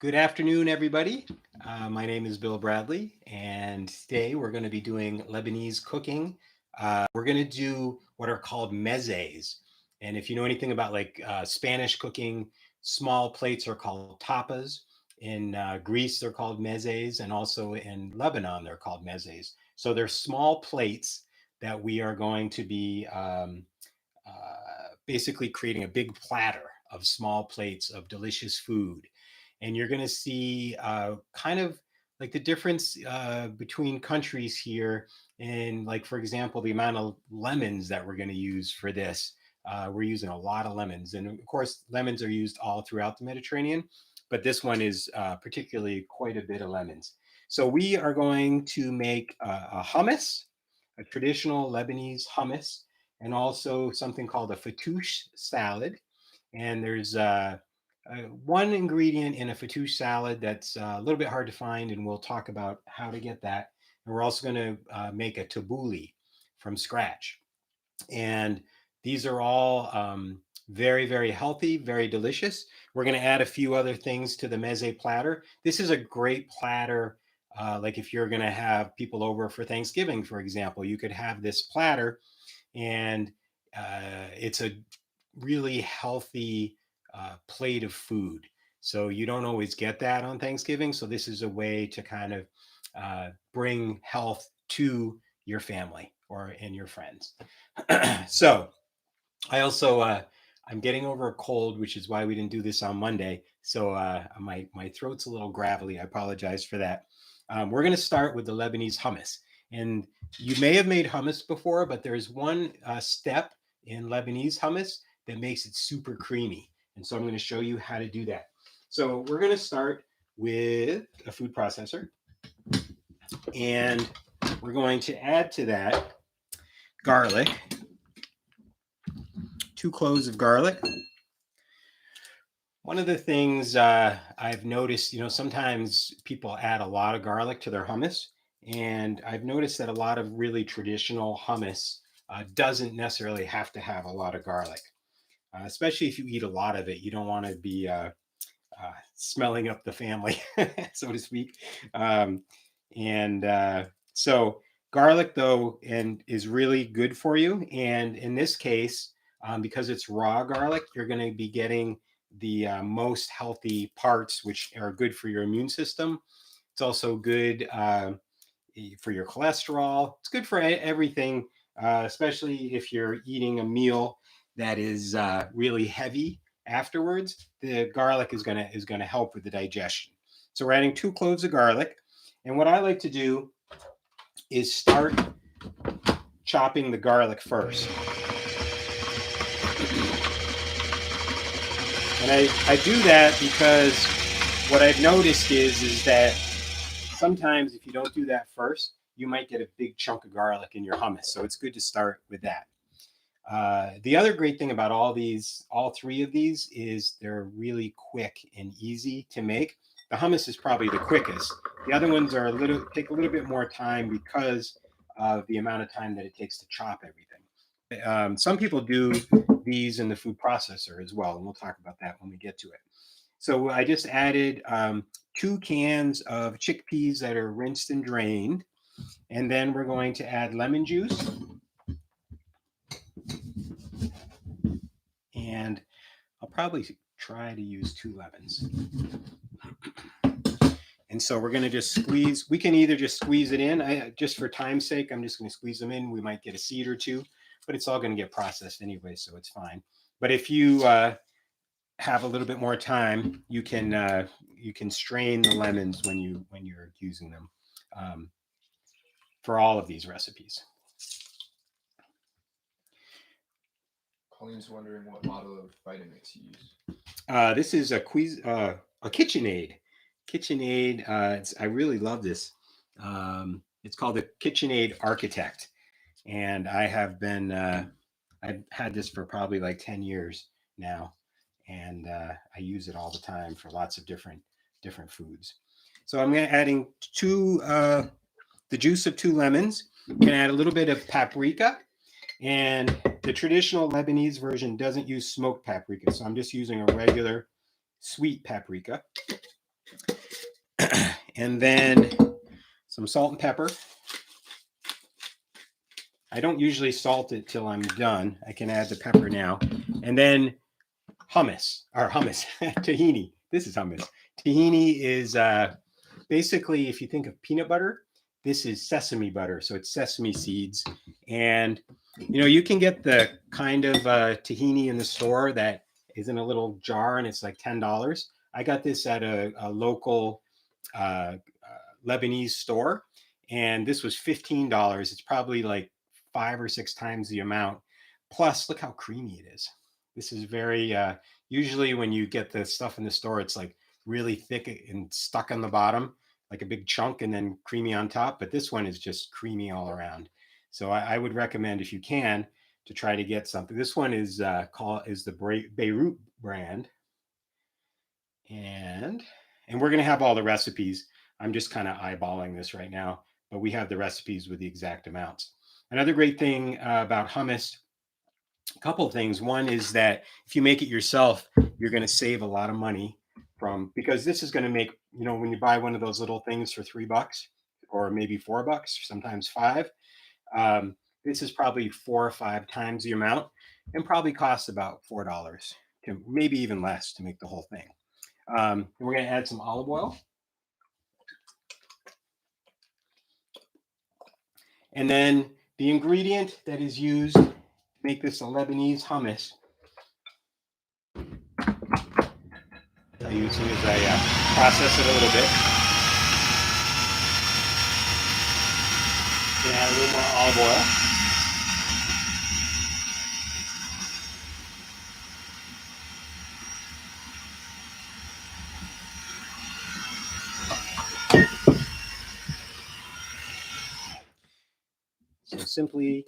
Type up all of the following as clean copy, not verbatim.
Good afternoon, everybody. My name is Bill Bradley, and today we're going to be doing Lebanese cooking. We're going to do what are called mezes. And if you know anything about Spanish cooking, small plates are called tapas. In Greece, they're called mezes, and also in Lebanon, they're called mezes. So they're small plates that we are going to be basically creating a big platter of small plates of delicious food. And you're going to see kind of like the difference between countries here. And like, for example, the amount of lemons that we're going to use for this. We're using a lot of lemons. And of course, lemons are used all throughout the Mediterranean, but this one is particularly quite a bit of lemons. So we are going to make a hummus, a traditional Lebanese hummus, and also something called a fatoush salad. And there's one ingredient in a fatoush salad that's a little bit hard to find, and we'll talk about how to get that. And we're also going to make a tabouli from scratch. And these are all very, very healthy, very delicious. We're going to add a few other things to the meze platter. This is a great platter. Like if you're going to have people over for Thanksgiving, for example, you could have this platter, and it's a really healthy plate of food. So you don't always get that on Thanksgiving. So this is a way to kind of bring health to your family or and your friends. So I also I'm getting over a cold, which is why we didn't do this on Monday. So my throat's a little gravelly. I apologize for that. We're going to start with the Lebanese hummus, and you may have made hummus before, but there's one step in Lebanese hummus that makes it super creamy, and so I'm going to show you how to do that. So we're going to start with a food processor, and we're going to add to that garlic, 2 cloves of garlic. One of the things I've noticed, sometimes people add a lot of garlic to their hummus, and I've noticed that a lot of really traditional hummus doesn't necessarily have to have a lot of garlic, especially if you eat a lot of it. You don't want to be smelling up the family, so to speak. Um, and garlic, though, and is really good for you. And in this case, because it's raw garlic, you're going to be getting the most healthy parts, which are good for your immune system. It's also good for your cholesterol. It's good for everything, especially if you're eating a meal that is really heavy afterwards. The garlic is gonna help with the digestion. So we're adding 2 cloves of garlic, and what I like to do is start chopping the garlic first. And I do that because what I've noticed is that sometimes if you don't do that first, you might get a big chunk of garlic in your hummus. So it's good to start with that. The other great thing about all three of these, is they're really quick and easy to make. The hummus is probably the quickest. The other ones take a little bit more time because of the amount of time that it takes to chop everything. Some people do these in the food processor as well, and we'll talk about that when we get to it. So I just added 2 cans of chickpeas that are rinsed and drained, and then we're going to add lemon juice, and I'll probably try to use 2 lemons. And so we're going to just squeeze. We can either just squeeze it in. Just for time's sake, I'm just going to squeeze them in. We might get a seed or two, but it's all going to get processed anyway, so it's fine. But if you have a little bit more time, you can strain the lemons when you're using them for all of these recipes. Colleen's wondering what model of Vitamix you use. This is a KitchenAid. KitchenAid. I really love this. It's called the KitchenAid Architect, and I've had this for probably like 10 years now, and I use it all the time for lots of different foods. So I'm adding the juice of 2 lemons. You can add a little bit of paprika, and the traditional Lebanese version doesn't use smoked paprika, so I'm just using a regular sweet paprika. And then some salt and pepper. I don't usually salt it till I'm done. I can add the pepper now. And then hummus, tahini. This is hummus. Tahini is basically, if you think of peanut butter, this is sesame butter. So it's sesame seeds. And, you can get the kind of tahini in the store that is in a little jar and it's like $10. I got this at a local uh, Lebanese store, and this was $15. It's probably like 5 or 6 times the amount. Plus, look how creamy it is. This is very usually when you get the stuff in the store, it's like really thick and stuck on the bottom, like a big chunk, and then creamy on top. But this one is just creamy all around. So I would recommend, if you can, to try to get something. This one is the Beirut brand, and we're going to have all the recipes. I'm just kind of eyeballing this right now, but we have the recipes with the exact amounts. Another great thing about hummus, a couple of things. One is that if you make it yourself, you're going to save a lot of money because this is going to make, when you buy one of those little things for $3 or maybe $4, sometimes five, this is probably 4 or 5 times the amount and probably costs about $4 to maybe even less to make the whole thing. And we're going to add some olive oil. And then the ingredient that is used to make this a Lebanese hummus, I'll tell you as soon as I process it a little bit. Going to add a little more olive oil. So simply,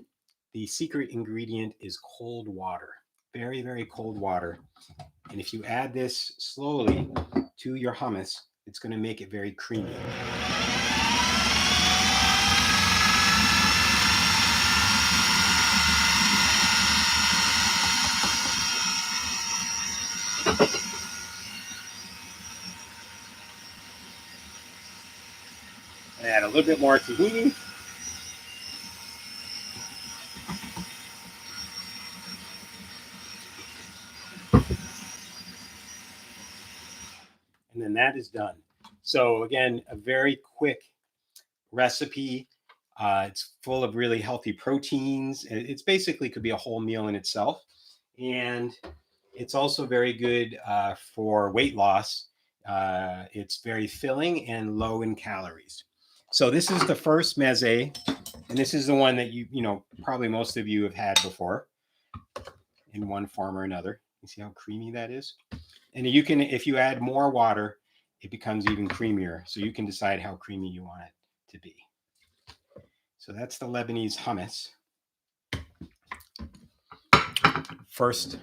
the secret ingredient is cold water. Very, very cold water. And if you add this slowly to your hummus, it's going to make it very creamy. And add a little bit more tahini. And then that is done. So again, a very quick recipe. It's full of really healthy proteins. It's basically could be a whole meal in itself. And it's also very good for weight loss. It's very filling and low in calories. So this is the first meze, and this is the one that probably most of you have had before in one form or another. You see how creamy that is? And you can, if you add more water, it becomes even creamier. So you can decide how creamy you want it to be. So that's the Lebanese hummus. First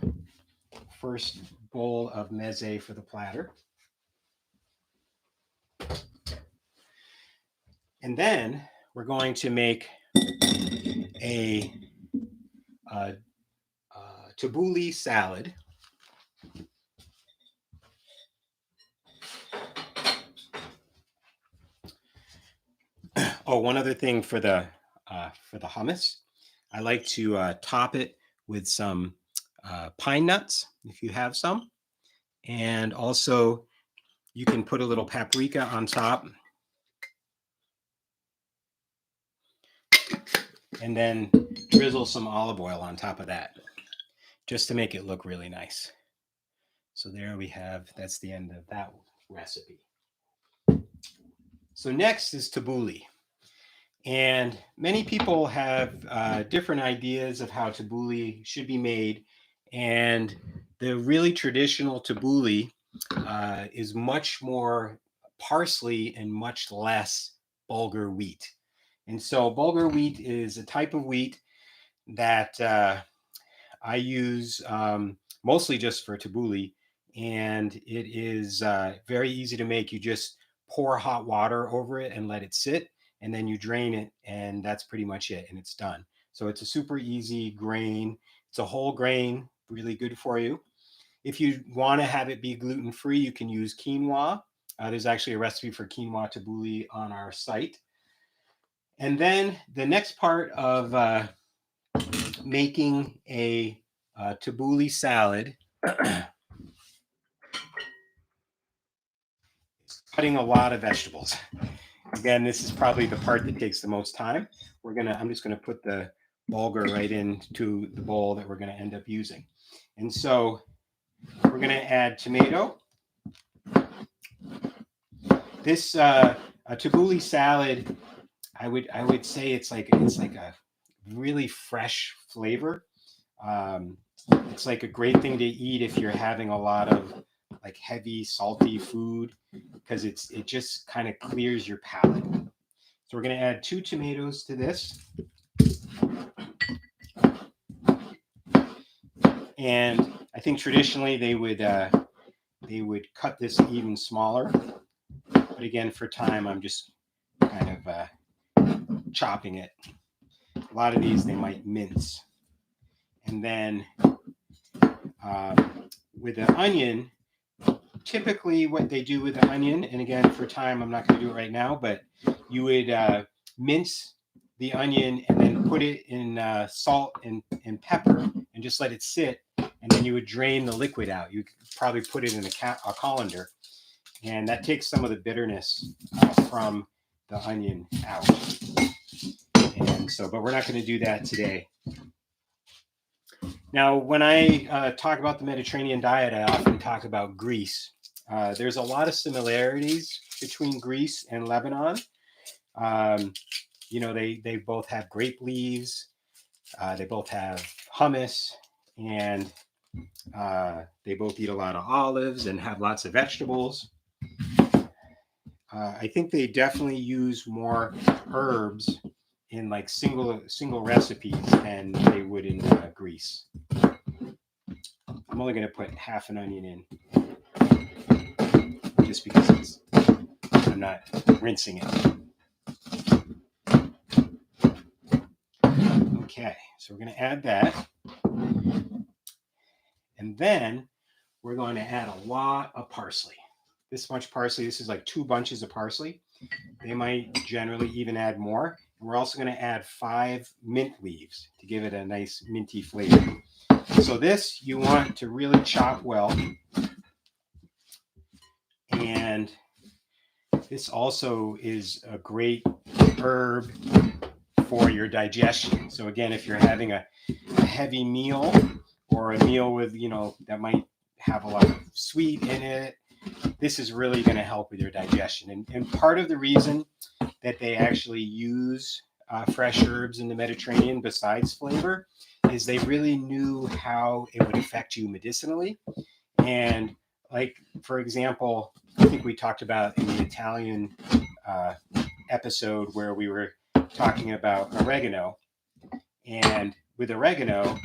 bowl of meze for the platter. And then we're going to make a Tabouli salad. Oh, one other thing for the hummus, I like to top it with some pine nuts if you have some, and also you can put a little paprika on top, and then drizzle some olive oil on top of that, just to make it look really nice. So there we have, that's the end of that recipe. So next is tabouli. And many people have different ideas of how tabouli should be made. And the really traditional tabouli is much more parsley and much less bulgur wheat. And so bulgur wheat is a type of wheat that I use mostly just for tabouli. And it is very easy to make. You just pour hot water over it and let it sit, and then you drain it, and that's pretty much it, and it's done. So it's a super easy grain. It's a whole grain, really good for you. If you want to have it be gluten-free, you can use quinoa. There's actually a recipe for quinoa tabouli on our site. And then the next part of making a tabouli salad is cutting a lot of vegetables. Again, this is probably the part that takes the most time. I'm just gonna put the bulgur right into the bowl that we're gonna end up using. And so we're gonna add tomato. This a tabouli salad, I would say it's like a really fresh flavor. It's like a great thing to eat if you're having a lot of like heavy salty food, because it just kind of clears your palate. So we're going to add 2 tomatoes to this. And I think traditionally they would cut this even smaller. But again, for time, I'm just kind of chopping it. A lot of these they might mince. And then with the onion, typically what they do with the onion, and again, for time, I'm not going to do it right now, but you would mince the onion and then put it in salt and pepper and just let it sit. And then you would drain the liquid out. You could probably put it in a colander. And that takes some of the bitterness from the onion out. And so, but we're not going to do that today. Now, when I talk about the Mediterranean diet, I often talk about Greece. There's a lot of similarities between Greece and Lebanon. They both have grape leaves. They both have hummus, and they both eat a lot of olives and have lots of vegetables. I think they definitely use more herbs in like single recipes than they would in Greece. I'm only going to put half an onion in, just because I'm not rinsing it. Okay, so we're going to add that. And then we're going to add a lot of parsley. This much parsley, this is like 2 bunches of parsley. They might generally even add more. And we're also going to add 5 mint leaves to give it a nice minty flavor. So this you want to really chop well. And this also is a great herb for your digestion. So again, if you're having a heavy meal or a meal with, that might have a lot of sweet in it, this is really going to help with your digestion. And part of the reason that they actually use fresh herbs in the Mediterranean besides flavor is they really knew how it would affect you medicinally. And like, for example, I think we talked about in the Italian episode where we were talking about oregano. And with oregano,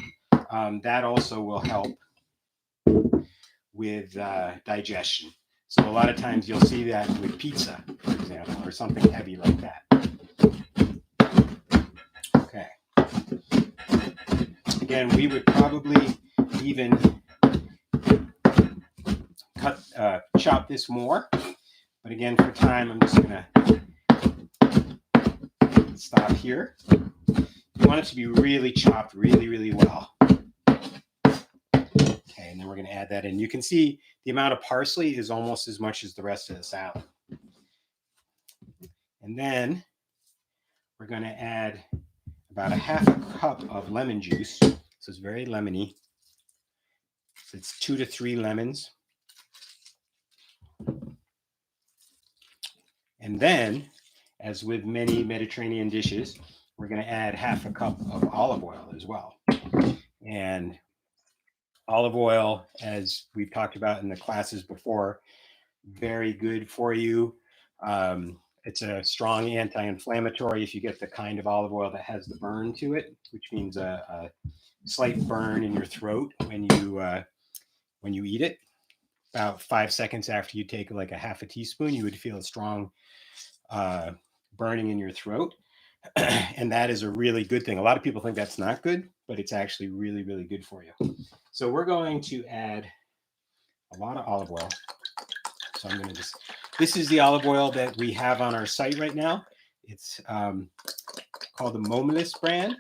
that also will help with digestion. So a lot of times you'll see that with pizza, for example, or something heavy like that. Okay. Again, we would probably even chop this more. But again, for time, I'm just going to stop here. You want it to be really chopped really, really well. Okay, and then we're going to add that in. You can see the amount of parsley is almost as much as the rest of the salad. And then we're going to add about a half a cup of lemon juice. So it's very lemony. So it's 2 to 3 lemons. And then, as with many Mediterranean dishes, we're going to add half a cup of olive oil as well. And olive oil, as we've talked about in the classes before, very good for you. It's a strong anti-inflammatory if you get the kind of olive oil that has the burn to it, which means a slight burn in your throat when you eat it. About 5 seconds after you take like a half a teaspoon, you would feel a strong burning in your throat. And that is a really good thing. A lot of people think that's not good, but it's actually really, really good for you. So we're going to add a lot of olive oil. So I'm going to just this is the olive oil that we have on our site right now. It's called the Momeless brand,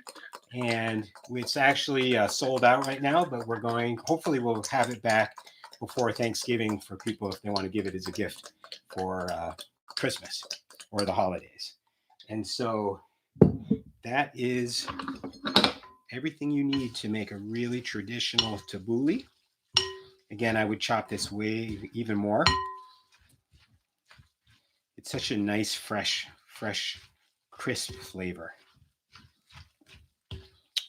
and it's actually sold out right now, but hopefully we'll have it back before Thanksgiving for people if they want to give it as a gift for Christmas or the holidays. And so that is everything you need to make a really traditional tabouli. Again, I would chop this way even more. It's such a nice, fresh, crisp flavor.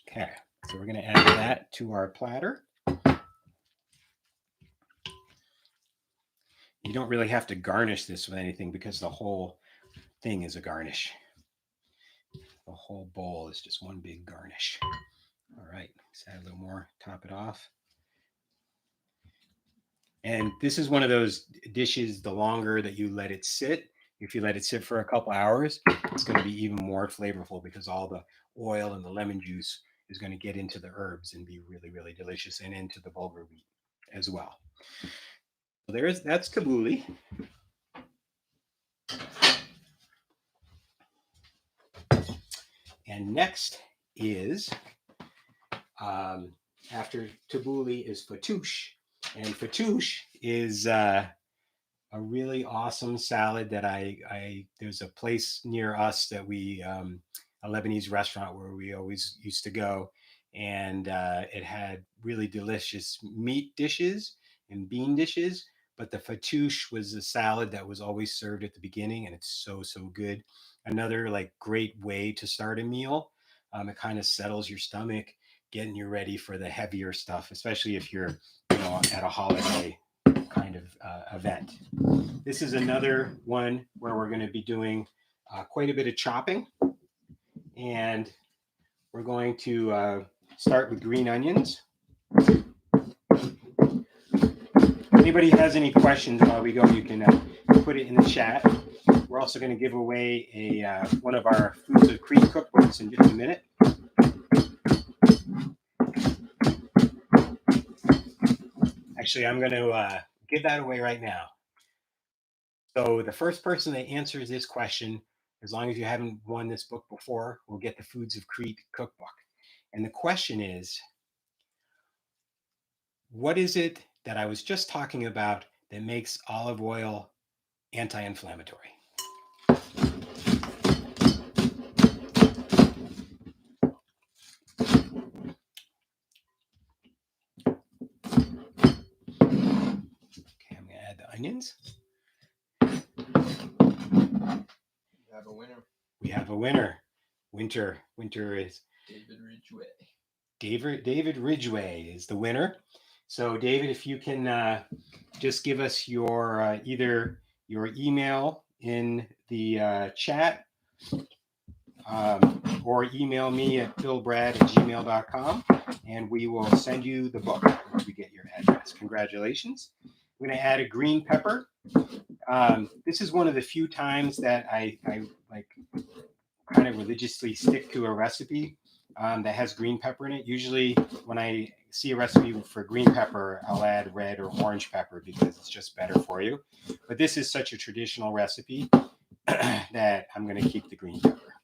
Okay, so we're going to add that to our platter. You don't really have to garnish this with anything because the whole thing is a garnish. The whole bowl is just one big garnish. All right, let's add a little more, top it off. And this is one of those dishes, the longer that you let it sit, if you let it sit for a couple hours, it's going to be even more flavorful because all the oil and the lemon juice is going to get into the herbs and be really, really delicious, and into the bulgur wheat as well. So that's tabouli. And next is, after tabouli, is Fatoush. And Fatoush is a really awesome salad that there's a place near us that a Lebanese restaurant where we always used to go. And it had really delicious meat dishes and bean dishes. But the Fatoush was a salad that was always served at the beginning, and it's so, so good. Another like great way to start a meal. It kind of settles your stomach, getting you ready for the heavier stuff, especially if you're, at a holiday kind of event. This is another one where we're going to be doing quite a bit of chopping, and we're going to start with green onions. If anybody has any questions while we go, you can put it in the chat. We're also going to give away one of our Foods of Crete cookbooks in just a minute. Actually, I'm going to give that away right now. So the first person that answers this question, as long as you haven't won this book before, will get the Foods of Crete cookbook. And the question is, what is it that I was just talking about that makes olive oil anti-inflammatory? Okay, I'm going to add the onions. We have a winner. We have a winner. Winter is David Ridgway. David Ridgway is the winner. So David, if you can just give us your either your email in the chat, or email me at philbrad@gmail.com, and we will send you the book once we get your address. Congratulations. I'm going to add a green pepper. This is one of the few times that I like kind of religiously stick to a recipe that has green pepper in it. Usually when I see a recipe for green pepper, I'll add red or orange pepper because it's just better for you. But this is such a traditional recipe that I'm going to keep the green pepper.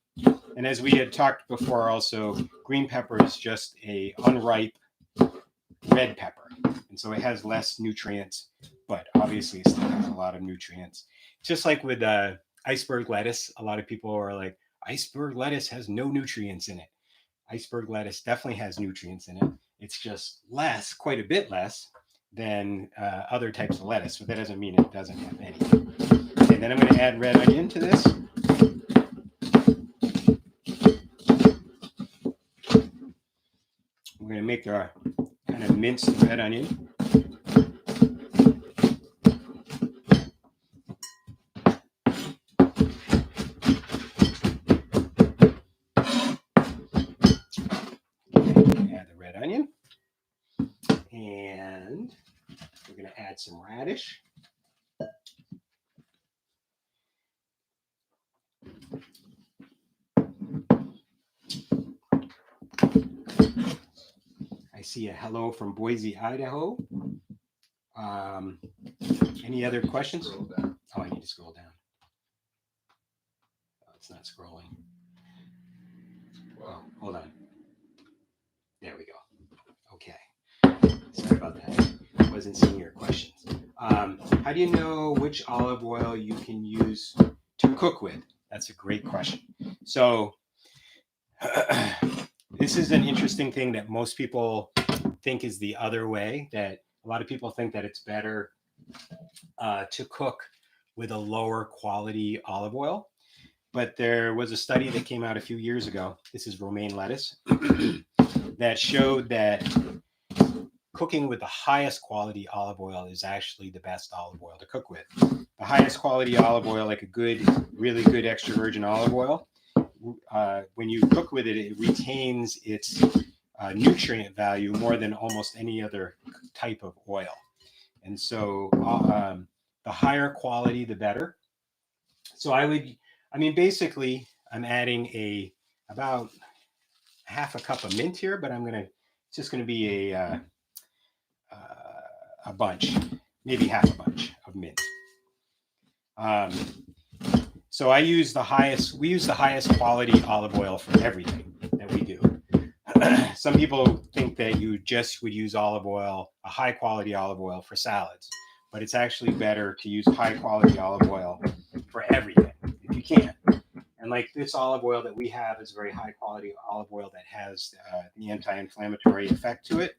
And as we had talked before also, green pepper is just a unripe red pepper. And so it has less nutrients, but obviously it still has a lot of nutrients. Just like with iceberg lettuce, a lot of people are like, iceberg lettuce has no nutrients in it. Iceberg lettuce definitely has nutrients in it. It's just less, quite a bit less than other types of lettuce, but that doesn't mean it doesn't have any. Okay, then I'm going to add red onion to this. We're going to make the kind of minced red onion. Add the red onion. And we're going to add some radish. I see a hello from Boise, Idaho. Any other questions? Oh, I need to scroll down. Oh, it's not scrolling. Oh, hold on. There we go. Okay. Sorry about that. I wasn't seeing your questions. How do you know which olive oil you can use to cook with? That's a great question. So, this is an interesting thing that most people think is the other way, that a lot of people think that it's better to cook with a lower quality olive oil. But there was a study that came out a few years ago. This is romaine lettuce that showed that cooking with the highest quality olive oil is actually the best olive oil to cook with. The highest quality olive oil, like a good, really good extra virgin olive oil, when you cook with it, it retains its nutrient value more than almost any other type of oil. And so the higher quality, the better. So basically, I'm adding about half a cup of mint here, but it's just going to be a bunch, maybe half a bunch of mint. So we use the highest quality olive oil for everything that we do. Some people think that you just would use olive oil, a high quality olive oil for salads, but it's actually better to use high quality olive oil for everything if you can. And like this olive oil that we have is a very high quality olive oil that has the anti-inflammatory effect to it.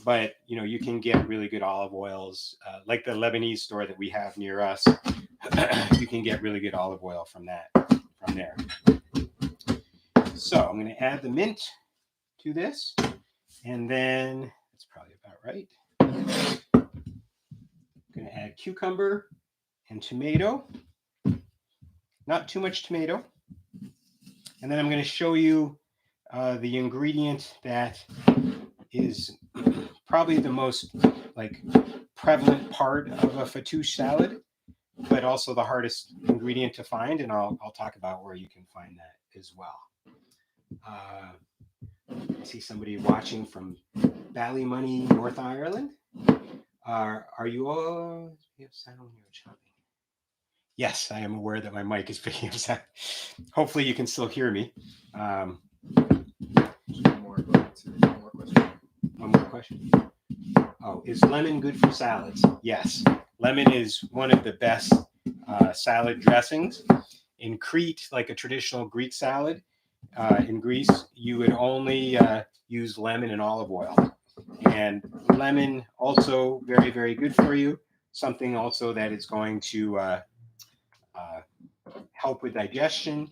But you can get really good olive oils, like the Lebanese store that we have near us. You can get really good olive oil from there. So I'm going to add the mint to this, and then that's probably about right. I'm going to add cucumber and tomato, not too much tomato. And then I'm going to show you the ingredient that is probably the most prevalent part of a Fatoush salad, but also the hardest ingredient to find, and I'll talk about where you can find that as well. I see somebody watching from Ballymoney, North Ireland. Are you all? You have sound when you're chopping. Yes, I am aware that my mic is picking up sound. Hopefully, you can still hear me. One more question. One more question. Oh, is lemon good for salads? Yes, lemon is one of the best salad dressings. In Crete, like a traditional Greek salad, in Greece, you would only use lemon and olive oil. And lemon also very, very good for you. Something also that is going to help with digestion.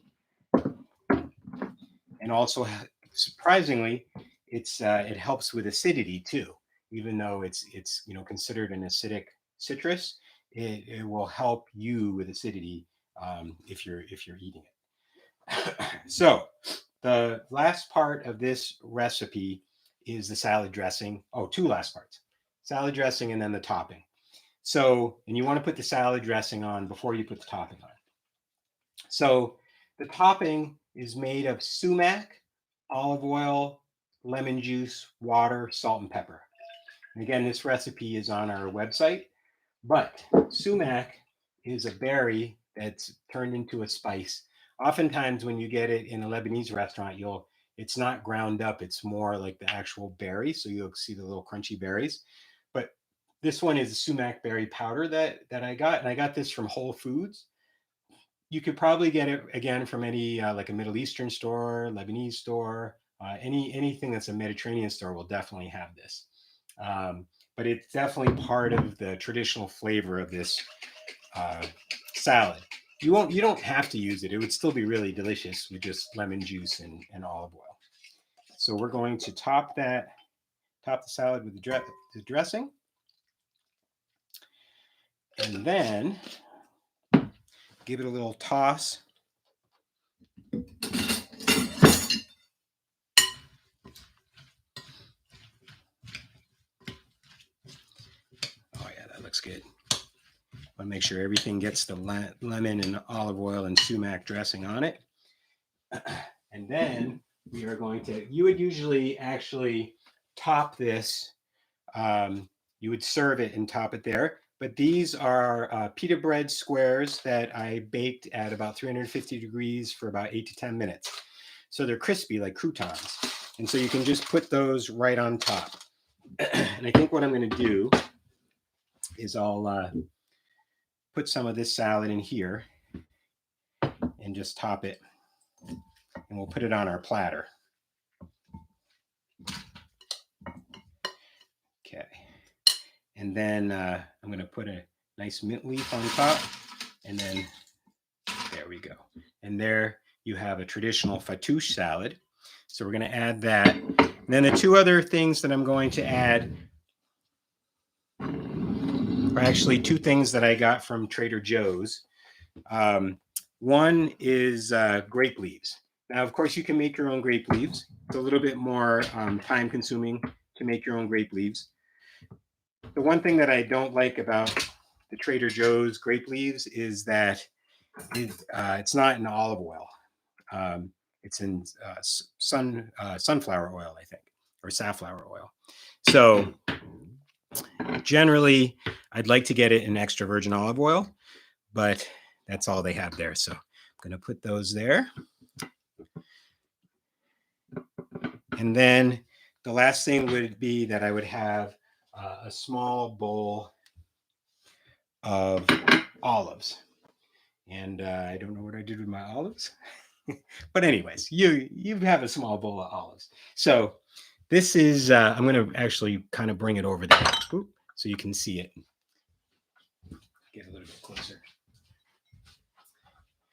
And also, surprisingly, it helps with acidity too. Even though it's considered an acidic citrus, it will help you with acidity if you're eating it. So the last part of this recipe is the salad dressing. Oh, two last parts: salad dressing and then the topping. So, and you want to put the salad dressing on before you put the topping on. So the topping is made of sumac, olive oil, lemon juice, water, salt, and pepper. And again, this recipe is on our website, but sumac is a berry that's turned into a spice. Oftentimes when you get it in a Lebanese restaurant, it's not ground up, it's more like the actual berry. So you'll see the little crunchy berries. But this one is a sumac berry powder that I got, and I got this from Whole Foods. You could probably get it again from any like a Middle Eastern store, Lebanese store, anything that's a Mediterranean store will definitely have this. But it's definitely part of the traditional flavor of this salad. You don't have to use it. It would still be really delicious with just lemon juice and olive oil. So we're going to top the salad with the dressing, and then give it a little toss. Oh yeah, that looks good. Want to make sure everything gets the lemon and olive oil and sumac dressing on it. And then we are going to, you would usually actually top this. You would serve it and top it there. but these are pita bread squares that I baked at about 350 degrees for about 8 to 10 minutes. So they're crispy like croutons. And so you can just put those right on top. And I think what I'm going to do is I'll put some of this salad in here and just top it. And we'll put it on our platter. Okay. And then I'm going to put a nice mint leaf on top. And then there we go. And there you have a traditional Fatoush salad. So we're going to add that. And then the two other things that I'm going to add are actually two things that I got from Trader Joe's. One is grape leaves. Now, of course, you can make your own grape leaves. It's a little bit more time consuming to make your own grape leaves. The one thing that I don't like about the Trader Joe's grape leaves is that it's not in olive oil. It's in sunflower oil, I think, or safflower oil. So generally, I'd like to get it in extra virgin olive oil, but that's all they have there. So I'm going to put those there. And then the last thing would be that I would have a small bowl of olives. And I don't know what I did with my olives. But anyways, you have a small bowl of olives. So this is, I'm going to actually kind of bring it over there so you can see it. Get a little bit closer.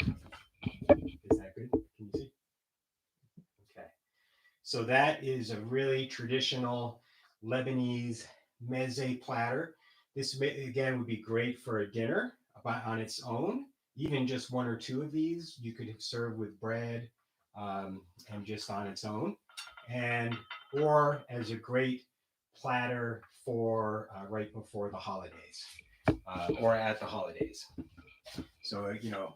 Is that good? Can you see? Okay. So that is a really traditional Lebanese meze platter. This, again, would be great for a dinner on its own. Even just one or two of these, you could serve with bread and just on its own. And or as a great platter for right before the holidays or at the holidays. So, you know,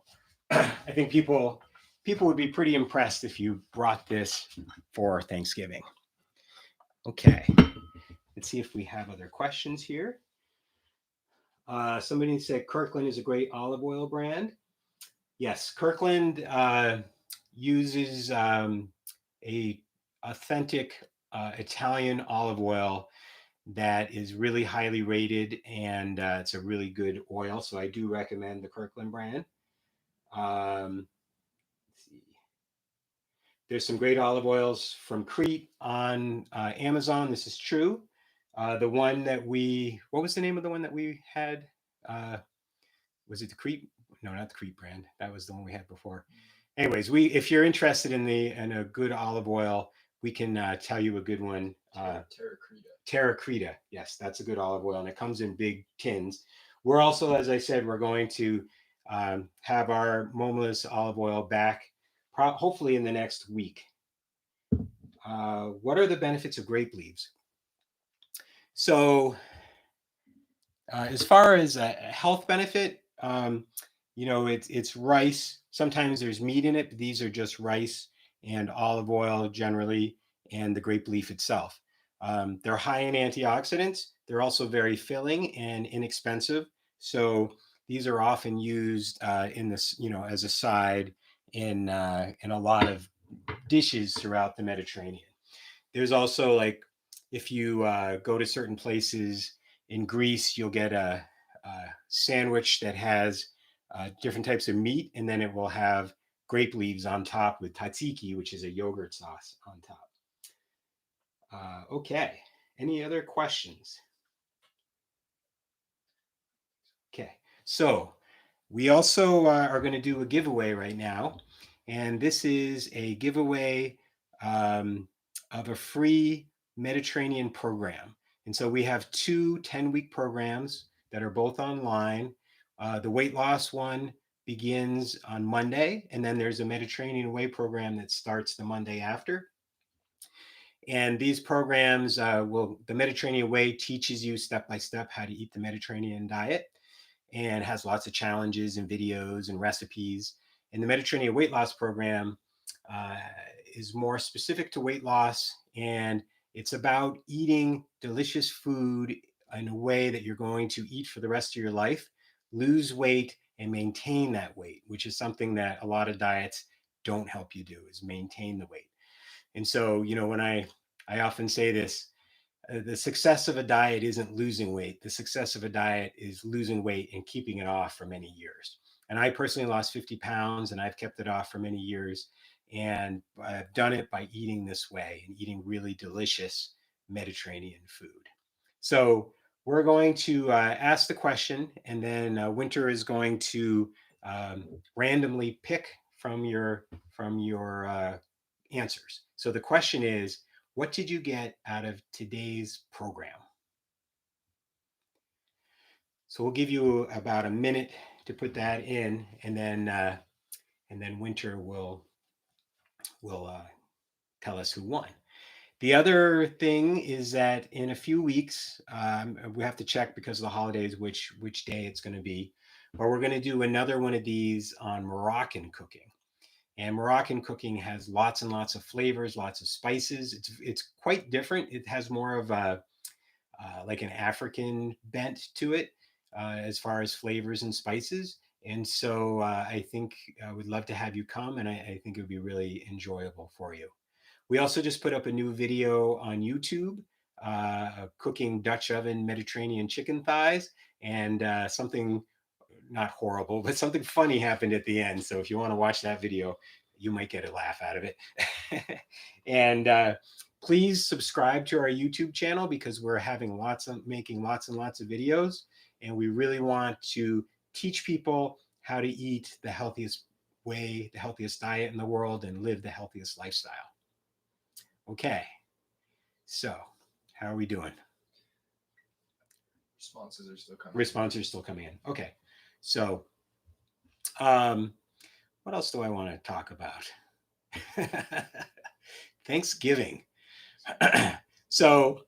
I think people would be pretty impressed if you brought this for Thanksgiving. Okay, let's see if we have other questions here. Somebody said Kirkland is a great olive oil brand. Yes, Kirkland uses a authentic Italian olive oil that is really highly rated, and it's a really good oil. So I do recommend the Kirkland brand. Let's see. There's some great olive oils from Crete on Amazon. This is true. The one that what was the name of the one that we had? Was it the Crete? No, not the Crete brand. That was the one we had before. Anyways, if you're interested in a good olive oil, we can tell you a good one. Terra Creta. Yes, that's a good olive oil, and it comes in big tins. We're also, as I said, we're going to have our Moma's olive oil back, hopefully in the next week. What are the benefits of grape leaves? So, as far as a health benefit, you know, it's rice. Sometimes there's meat in it, but these are just rice and olive oil generally, and the grape leaf itself. They're high in antioxidants. They're also very filling and inexpensive. So these are often used in this, you know, as a side in a lot of dishes throughout the Mediterranean. There's also, like, if you go to certain places in Greece, you'll get a sandwich that has different types of meat, and then it will have grape leaves on top with tzatziki, which is a yogurt sauce on top. Okay, any other questions? Okay, so we also are going to do a giveaway right now, and this is a giveaway of a free Mediterranean program. And so we have two 10-week programs that are both online. The weight loss one begins on Monday, and then there's a Mediterranean Way program that starts the Monday after. And these programs the Mediterranean Way teaches you step by step how to eat the Mediterranean diet, and has lots of challenges and videos and recipes. And the Mediterranean Weight Loss program is more specific to weight loss, and it's about eating delicious food in a way that you're going to eat for the rest of your life, lose weight, and maintain that weight, which is something that a lot of diets don't help you do, is maintain the weight. And so, when I often say this, the success of a diet isn't losing weight. The success of a diet is losing weight and keeping it off for many years. And I personally lost 50 pounds and I've kept it off for many years. And I've done it by eating this way and eating really delicious Mediterranean food. So we're going to ask the question, and then Winter is going to randomly pick from your answers. So the question is, what did you get out of today's program? So we'll give you about a minute to put that in, and then Winter will tell us who won. The other thing is that in a few weeks, we have to check because of the holidays which day it's going to be, but we're going to do another one of these on Moroccan cooking. And Moroccan cooking has lots and lots of flavors, lots of spices. It's quite different. It has more of a like an African bent to it as far as flavors and spices. And so I think I would love to have you come, and I think it would be really enjoyable for you. We also just put up a new video on YouTube cooking Dutch oven Mediterranean chicken thighs, and something not horrible, but something funny happened at the end. So if you want to watch that video, you might get a laugh out of it. And please subscribe to our YouTube channel because we're making lots and lots of videos, and we really want to teach people how to eat the healthiest way, the healthiest diet in the world, and live the healthiest lifestyle. Okay, so how are we doing? Responses are still coming. Responses are still coming in. Okay, so um, what else do I want to talk about? Thanksgiving. So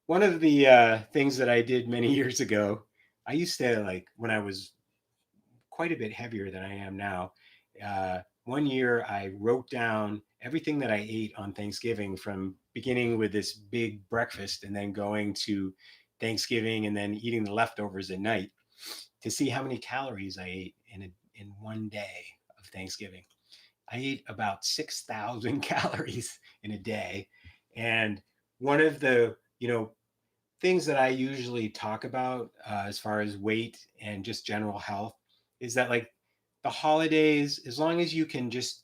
one of the things that I did many years ago, I used to, like, when I was quite a bit heavier than I am now. One year I wrote down everything that I ate on Thanksgiving, from beginning with this big breakfast and then going to Thanksgiving and then eating the leftovers at night, to see how many calories I ate in one day of Thanksgiving. I ate about 6,000 calories in a day. And one of the, things that I usually talk about as far as weight and just general health is that, like, the holidays, as long as you can just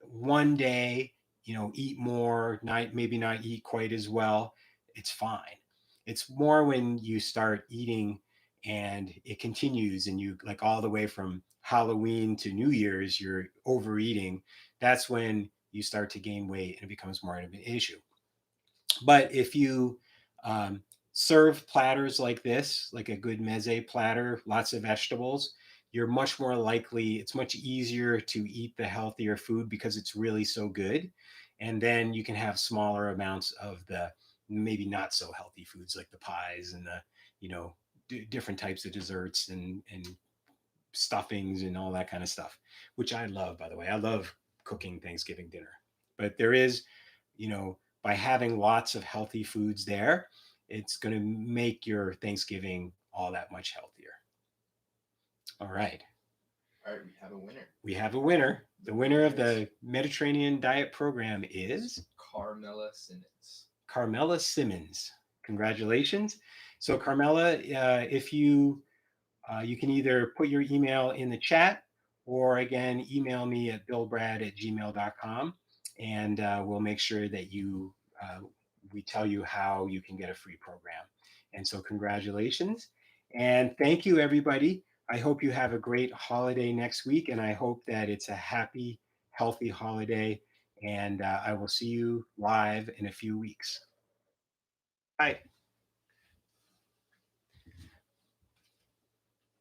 one day, eat more, maybe not eat quite as well, it's fine. It's more when you start eating and it continues, and you, like, all the way from Halloween to New Year's, you're overeating. That's when you start to gain weight and it becomes more of an issue. But if you serve platters like this, like a good meze platter, lots of vegetables, you're much more likely, it's much easier to eat the healthier food because it's really so good. And then you can have smaller amounts of the maybe not so healthy foods, like the pies and the, different types of desserts and stuffings and all that kind of stuff, which I love, by the way. I love cooking Thanksgiving dinner. But there is, by having lots of healthy foods there, it's going to make your Thanksgiving all that much healthier. All right. All right, we have a winner. We have a winner. The winner of the Mediterranean Diet Program is Carmela Simmons. Carmela Simmons. Congratulations. So, Carmela, if you can either put your email in the chat, or again, email me at billbrad@gmail.com, and we'll make sure that we tell you how you can get a free program. And so congratulations. And thank you, everybody. I hope you have a great holiday next week, and I hope that it's a happy, healthy holiday. And I will see you live in a few weeks. Bye.